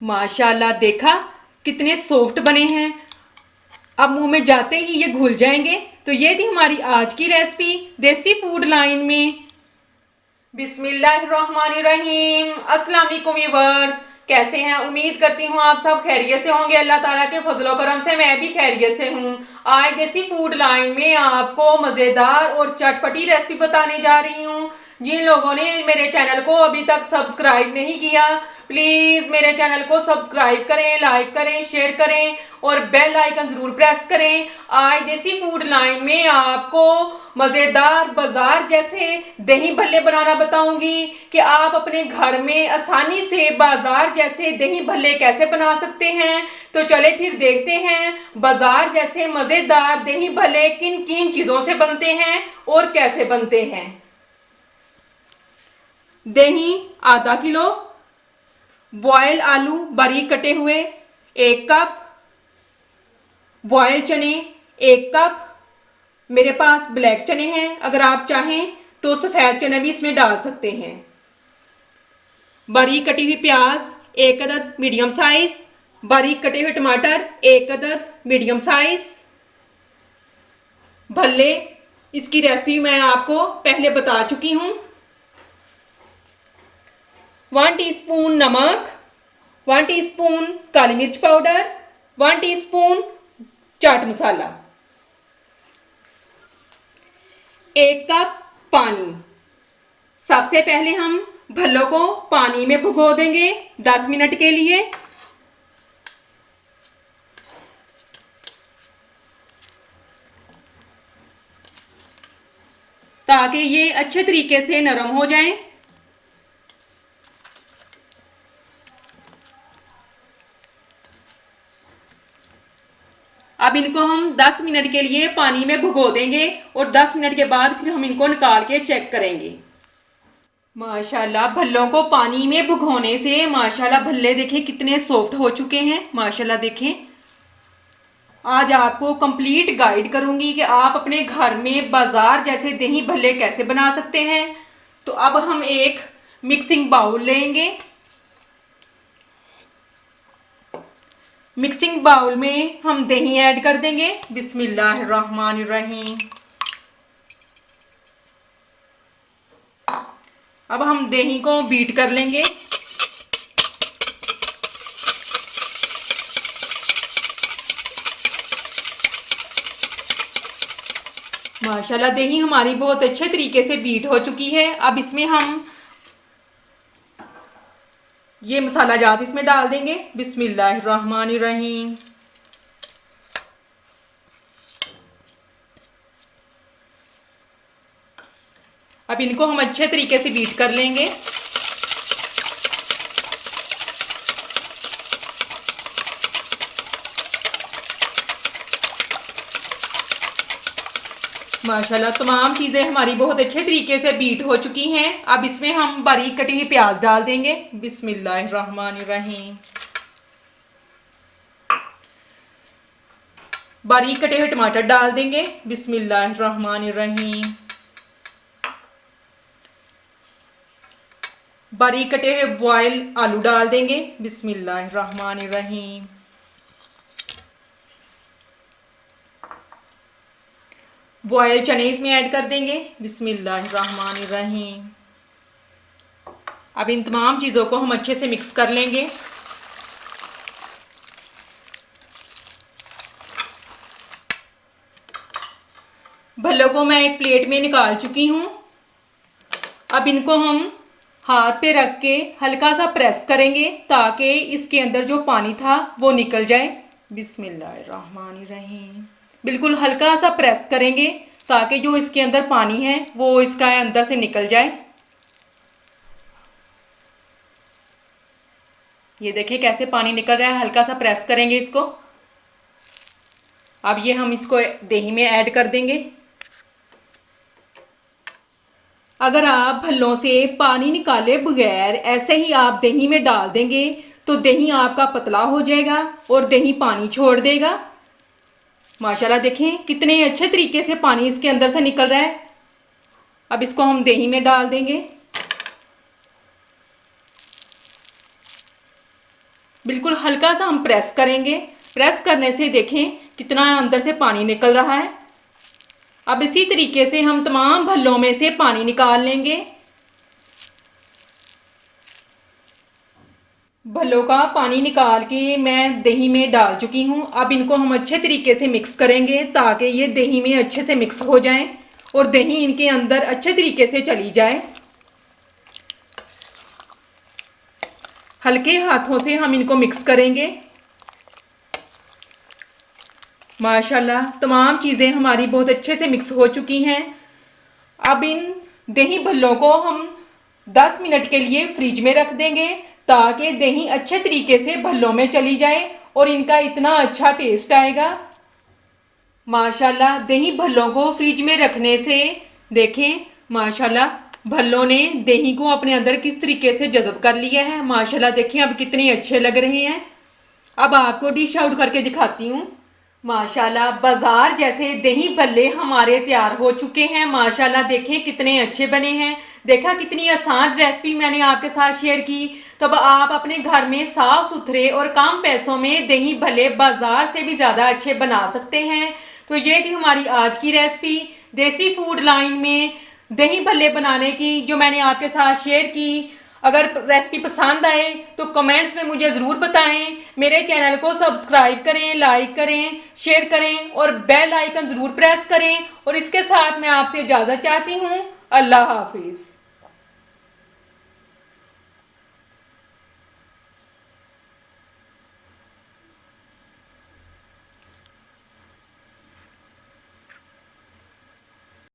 माशाल्लाह, देखा कितने सॉफ्ट बने हैं। अब मुंह में जाते ही ये घुल जाएंगे। तो ये थी हमारी आज की रेसिपी देसी फूड लाइन में। बिस्मिल्लाहिर्रहमानिर्रहीम। अस्सलाम वालेकुम व्यूअर्स, कैसे हैं? उम्मीद करती हूँ आप सब खैरियत से होंगे। अल्लाह ताला के फजलो करम से मैं भी खैरियत से हूँ। आज देसी फूड लाइन में आपको मज़ेदार और चटपटी रेसिपी बताने जा रही हूँ। जिन लोगों ने मेरे चैनल को अभी तक सब्सक्राइब नहीं किया, प्लीज़ मेरे चैनल को सब्सक्राइब करें, लाइक करें, शेयर करें और बेल आइकन ज़रूर प्रेस करें। आज देसी फूड लाइन में आपको मज़ेदार बाजार जैसे दही भल्ले बनाना बताऊंगी कि आप अपने घर में आसानी से बाजार जैसे दही भल्ले कैसे बना सकते हैं। तो चले फिर देखते हैं बाजार जैसे मज़ेदार दही भल्ले किन किन चीज़ों से बनते हैं और कैसे बनते हैं। दही आधा किलो, बॉयल आलू बारीक कटे हुए 1 कप, बॉयल चने 1 कप। मेरे पास ब्लैक चने हैं, अगर आप चाहें तो सफ़ेद चने भी इसमें डाल सकते हैं। बारीक कटी हुई प्याज 1 अदद मीडियम साइज, बारीक कटे हुए टमाटर 1 अदद मीडियम साइज। भल्ले, इसकी रेसिपी मैं आपको पहले बता चुकी हूँ। 1 टीस्पून नमक, 1 टीस्पून काली मिर्च powder, 1 teaspoon chaat masala, 1 cup पानी। सबसे पहले हम भल्लों को पानी में भिगो देंगे 10 मिनट के लिए। ताकि ये अच्छे तरीके से नरम हो जाएं। अब इनको हम 10 मिनट के लिए पानी में भिगो देंगे और 10 मिनट के बाद फिर हम इनको निकाल के चेक करेंगे। माशाल्लाह, भल्लों को पानी में भिगोने से माशाल्लाह भल्ले देखें कितने सॉफ्ट हो चुके हैं। माशाल्लाह देखें। आज आपको कंप्लीट गाइड करूंगी कि आप अपने घर में बाजार जैसे दही भल्ले कैसे बना सकते हैं। तो अब हम एक मिक्सिंग बाउल लेंगे। मिक्सिंग बाउल में हम दही ऐड कर देंगे। बिस्मिल्लाहिर्रहमानिर्रहीम। अब हम दही को बीट कर लेंगे। माशाल्लाह दही हमारी बहुत अच्छे तरीके से बीट हो चुकी है। अब इसमें हम ये मसाला जात इसमें डाल देंगे। बिस्मिल्लाहिर्रहमानिर्रहीम। अब इनको हम अच्छे तरीके से बीट कर लेंगे। माशाल्लाह तमाम चीज़ें हमारी बहुत अच्छे तरीके से बीट हो चुकी हैं। अब इसमें हम बारीक कटी हुई प्याज डाल देंगे। बिस्मिल्लाहिर्रहमानिर्रहीम। बारीक कटे हुए टमाटर डाल देंगे। बिस्मिल्लाहिर्रहमानिर्रहीम। बारीक कटे हुए बॉयल आलू डाल देंगे। बिस्मिल्लाहिर्रहमानिर्रहीम। बॉयल चने इसमें ऐड कर देंगे। बिस्मिल्लाहिर्रहमानिर्रहीम। अब इन तमाम चीज़ों को हम अच्छे से मिक्स कर लेंगे। भल्लों को मैं एक प्लेट में निकाल चुकी हूँ। अब इनको हम हाथ पे रख के हल्का सा प्रेस करेंगे ताकि इसके अंदर जो पानी था वो निकल जाए। बिस्मिल्लाहिर्रहमानिर्रहीम। बिल्कुल हल्का सा प्रेस करेंगे ताकि जो इसके अंदर पानी है वो इसका अंदर से निकल जाए। ये देखिए कैसे पानी निकल रहा है। हल्का सा प्रेस करेंगे इसको। अब ये हम इसको दही में ऐड कर देंगे। अगर आप भल्लों से पानी निकाले बगैर ऐसे ही आप दही में डाल देंगे तो दही आपका पतला हो जाएगा और दही पानी छोड़ देगा। माशाल्लाह देखें कितने अच्छे तरीके से पानी इसके अंदर से निकल रहा है। अब इसको हम दही में डाल देंगे। बिल्कुल हल्का सा हम प्रेस करेंगे। प्रेस करने से देखें कितना अंदर से पानी निकल रहा है। अब इसी तरीके से हम तमाम भल्लों में से पानी निकाल लेंगे। भल्लों का पानी निकाल के मैं दही में डाल चुकी हूँ। अब इनको हम अच्छे तरीके से मिक्स करेंगे ताकि ये दही में अच्छे से मिक्स हो जाएं और दही इनके अंदर अच्छे तरीके से चली जाए। हल्के हाथों से हम इनको मिक्स करेंगे। माशाल्लाह तमाम चीज़ें हमारी बहुत अच्छे से मिक्स हो चुकी हैं। अब इन दही भल्लों को हम 10 मिनट के लिए फ्रिज में रख देंगे ताकि दही अच्छे तरीके से भल्लों में चली जाए और इनका इतना अच्छा टेस्ट आएगा। माशाल्लाह दही भल्लों को फ्रिज में रखने से देखें माशाल्लाह भल्लों ने दही को अपने अंदर किस तरीके से जज़ब कर लिया है। माशाल्लाह देखिए अब कितने अच्छे लग रहे हैं। अब आपको डिश आउट करके दिखाती हूँ। माशाल्लाह बाजार जैसे दही भल्ले हमारे तैयार हो चुके हैं। माशाल्लाह देखें कितने अच्छे बने हैं। देखा कितनी आसान रेसिपी मैंने आपके साथ शेयर की। तो अब आप अपने घर में साफ सुथरे और कम पैसों में दही भल्ले बाजार से भी ज़्यादा अच्छे बना सकते हैं। तो ये थी हमारी आज की रेसिपी देसी फूड लाइन में दही भल्ले बनाने की जो मैंने आपके साथ शेयर की। अगर रेसिपी पसंद आए तो कमेंट्स में मुझे ज़रूर बताएं। मेरे चैनल को सब्सक्राइब करें, लाइक करें, शेयर करें और बेल आइकन ज़रूर प्रेस करें। और इसके साथ मैं आपसे इजाज़त चाहती हूँ। अल्लाह हाफिज़।